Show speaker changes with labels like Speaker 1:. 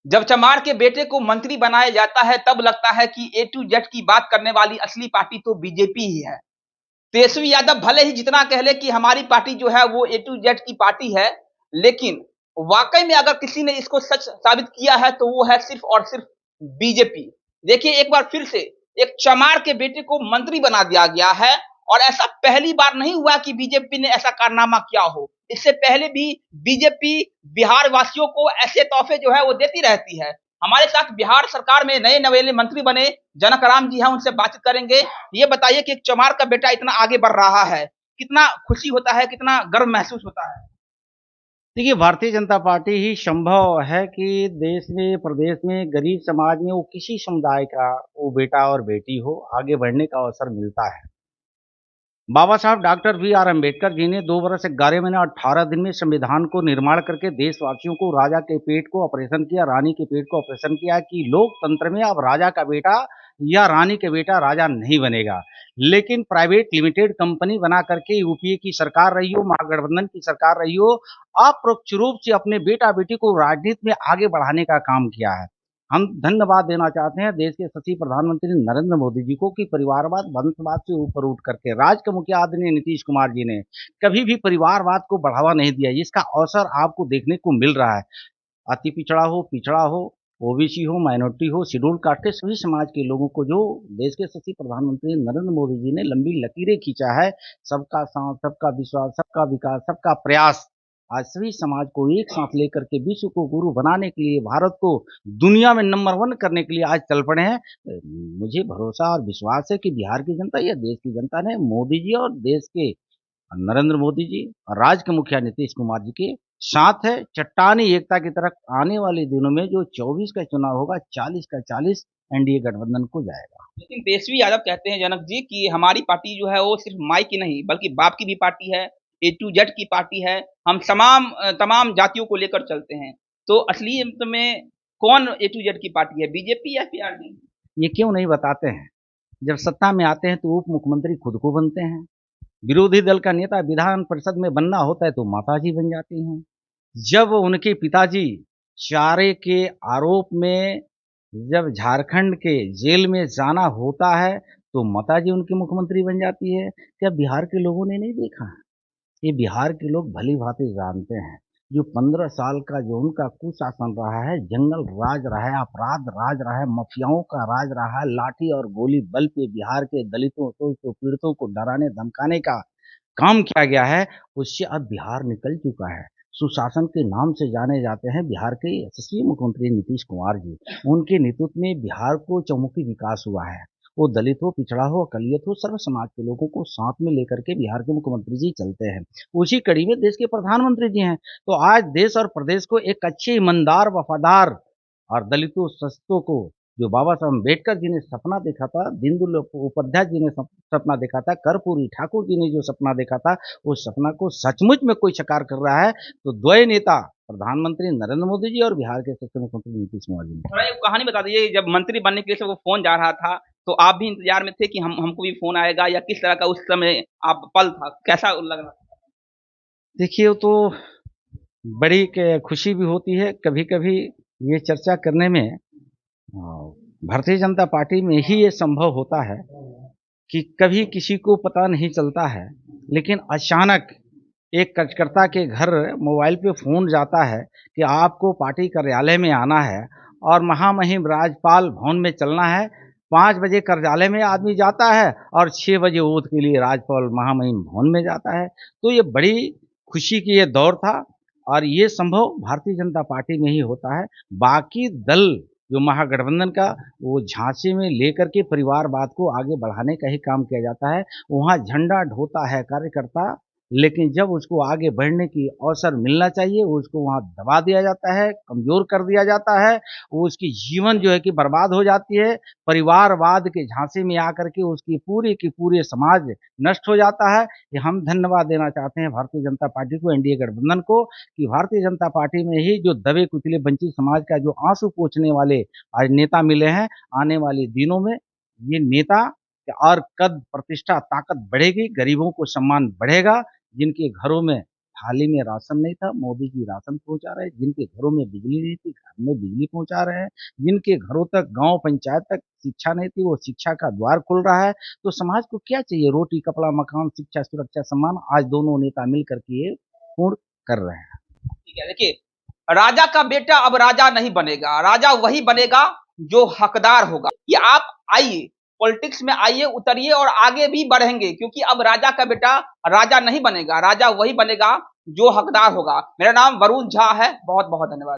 Speaker 1: जब चमार के बेटे को मंत्री बनाया जाता है तब लगता है कि ए टू जेड की बात करने वाली असली पार्टी तो बीजेपी ही है। तेजस्वी यादव भले ही जितना कह ले कि हमारी पार्टी जो है वो ए टू जेड की पार्टी है, लेकिन वाकई में अगर किसी ने इसको सच साबित किया है तो वो है सिर्फ और सिर्फ बीजेपी। देखिए एक बार फिर से एक चमार के बेटे को मंत्री बना दिया गया है और ऐसा पहली बार नहीं हुआ कि बीजेपी ने ऐसा कारनामा किया हो। इससे पहले भी बीजेपी बिहार वासियों को ऐसे तोहफे जो है वो देती रहती है। हमारे साथ बिहार सरकार में नए नवेले मंत्री बने जनक राम जी हैं, उनसे बातचीत करेंगे। ये बताइए कि एक चमार का बेटा इतना आगे बढ़ रहा है, कितना खुशी होता है, कितना गर्व महसूस होता है?
Speaker 2: देखिए, भारतीय जनता पार्टी ही संभव है कि देश में, प्रदेश में, गरीब समाज में वो किसी समुदाय का वो बेटा और बेटी हो, आगे बढ़ने का अवसर मिलता है। बाबा साहब doctor B are Ambedkar ji ने 2 वर्ष 11 महीने 18 दिन में संविधान को निर्माण करके देशवासियों को राजा के पेट को ऑपरेशन किया, रानी के पेट को ऑपरेशन किया कि लोकतंत्र में अब राजा का बेटा या रानी के बेटा राजा नहीं बनेगा। लेकिन प्राइवेट लिमिटेड कंपनी बना करके यूपीए की सरकार रही हो, महागठबंधन की सरकार रही हो, अप्रत्यक्ष रूप से अपने बेटा बेटी को राजनीति में आगे बढ़ाने का काम किया है। हम धन्यवाद देना चाहते हैं देश के सचिव प्रधानमंत्री नरेंद्र मोदी जी को कि परिवारवाद वंशवाद से ऊपर उठ करके राज्य के मुखिया आदरणीय नीतीश कुमार जी ने कभी भी परिवारवाद को बढ़ावा नहीं दिया। इसका अवसर आपको देखने को मिल रहा है। अति पिछड़ा हो, ओबीसी हो, माइनॉरिटी हो, शेड्यूल कास्ट के सभी समाज के लोगों को जो देश के सचिव प्रधानमंत्री नरेंद्र मोदी जी ने लंबी लकीरें खींचा है, सबका साथ, सबका विश्वास, सबका विकास, सबका प्रयास, आज सभी समाज को एक साथ लेकर के विश्व को गुरु बनाने के लिए, भारत को दुनिया में नंबर 1 करने के लिए आज चल पड़े हैं। मुझे भरोसा और विश्वास है कि बिहार की जनता या देश की जनता ने मोदी जी और देश के नरेंद्र मोदी जी और राज्य के मुखिया नीतीश कुमार जी के साथ है। चट्टानी एकता की तरफ आने वाले दिनों में जो 24 का चुनाव होगा, 40 का 40 एनडीए गठबंधन को जाएगा।
Speaker 1: लेकिन तेजस्वी यादव कहते हैं जनक जी कि हमारी पार्टी जो है वो सिर्फ माई की नहीं बल्कि बाप की भी पार्टी है, ए टू जेड की पार्टी है। हम तमाम जातियों को लेकर चलते हैं। तो असलियत में कौन ए टू जेड की पार्टी है, बीजेपी या फिर आरजेडी?
Speaker 2: ये क्यों नहीं बताते हैं? जब सत्ता में आते हैं तो उप मुख्यमंत्री खुद को बनते हैं, विरोधी दल का नेता विधान परिषद में बनना होता है तो माताजी बन जाती हैं। जब उनके पिताजी चारे के आरोप में जब झारखंड के जेल में जाना होता है तो माताजी उनकी मुख्यमंत्री बन जाती है। क्या बिहार के लोगों ने नहीं देखा? ये बिहार के लोग भली भांति जानते हैं। जो 15 साल का जो उनका कुशासन रहा है, जंगल राज रहा है, अपराध राज रहा है, माफियाओं का राज रहा है, लाठी और गोली बल पे बिहार के दलितों को पीड़ितों को डराने धमकाने का काम किया गया है, उससे अब बिहार निकल चुका है। सुशासन के नाम से जाने जाते हैं बिहार के यशस्वी मुख्यमंत्री नीतीश कुमार जी। उनके नेतृत्व में बिहार को चहुमुखी विकास हुआ है। वो दलित हो, पिछड़ा हो, अकलियत हो, सर्व समाज के लोगों को साथ में लेकर के बिहार के मुख्यमंत्री जी चलते हैं। उसी कड़ी में देश के प्रधानमंत्री जी हैं। तो आज देश और प्रदेश को एक अच्छे, ईमानदार, वफादार और दलितों, शोषितों को जो बाबा साहब अम्बेडकर जी ने सपना देखा था, दीनदयाल उपाध्याय जी ने सपना देखा था, कर्पूरी ठाकुर जी ने जो सपना देखा था, उस सपना को सचमुच में कोई साकार कर रहा है तो द्वय नेता प्रधानमंत्री नरेंद्र मोदी जी और बिहार के सचिव मुख्यमंत्री नीतीश कुमार जी ने।
Speaker 1: थोड़ा एक कहानी बता दीजिए, जब मंत्री बनने के लिए सबको फोन जा रहा था तो आप भी इंतजार में थे कि हमको भी फोन आएगा, या किस तरह का उस समय आप पल था, कैसा लग रहा था?
Speaker 2: देखिए, वो तो बड़ी खुशी भी होती है कभी कभी ये चर्चा करने में। भारतीय जनता पार्टी में ही ये संभव होता है कि कभी किसी को पता नहीं चलता है, लेकिन अचानक एक कार्यकर्ता के घर मोबाइल पे फ़ोन जाता है कि आपको पार्टी कार्यालय में आना है और महामहिम राज्यपाल भवन में चलना है। 5 बजे कार्यालय में आदमी जाता है और 6 बजे ओथ के लिए राज्यपाल महामहिम भवन में जाता है। तो ये बड़ी खुशी की ये दौर था और ये संभव भारतीय जनता पार्टी में ही होता है। बाकी दल जो महागठबंधन का, वो झांसे में लेकर के परिवारवाद को आगे बढ़ाने का ही काम किया जाता है। वहाँ झंडा ढोता है कार्यकर्ता, लेकिन जब उसको आगे बढ़ने की अवसर मिलना चाहिए, उसको वहाँ दबा दिया जाता है, कमज़ोर कर दिया जाता है, वो उसकी जीवन जो है कि बर्बाद हो जाती है। परिवारवाद के झांसे में आकर के उसकी पूरे की पूरे समाज नष्ट हो जाता है। ये हम धन्यवाद देना चाहते हैं भारतीय जनता पार्टी को, एनडीए गठबंधन को, कि भारतीय जनता पार्टी में ही जो दबे कुचले वंचित समाज का जो आंसू पोंछने वाले आज नेता मिले हैं। आने वाले दिनों में ये नेता और कद प्रतिष्ठा ताकत बढ़ेगी, गरीबों को सम्मान बढ़ेगा, जिनके घरों में थाली में राशन नहीं था, मोदी जी राशन पहुंचा रहे हैं। जिनके घरों में बिजली नहीं थी, घर में बिजली पहुंचा रहे हैं। जिनके घरों तक, गांव पंचायत तक शिक्षा नहीं थी, वो शिक्षा का द्वार खुल रहा है। तो समाज को क्या चाहिए? रोटी, कपड़ा, मकान, शिक्षा, सुरक्षा, सम्मान। आज दोनों नेता मिलकर के ये पूर्ण कर रहे हैं।
Speaker 1: ठीक है, देखिए, राजा का बेटा अब राजा नहीं बनेगा, राजा वही बनेगा जो हकदार होगा। ये आप आइए, पॉलिटिक्स में आइए, उतरिए और आगे भी बढ़ेंगे, क्योंकि अब राजा का बेटा राजा नहीं बनेगा, राजा वही बनेगा जो हकदार होगा। मेरा नाम वरुण झा है। बहुत बहुत धन्यवाद।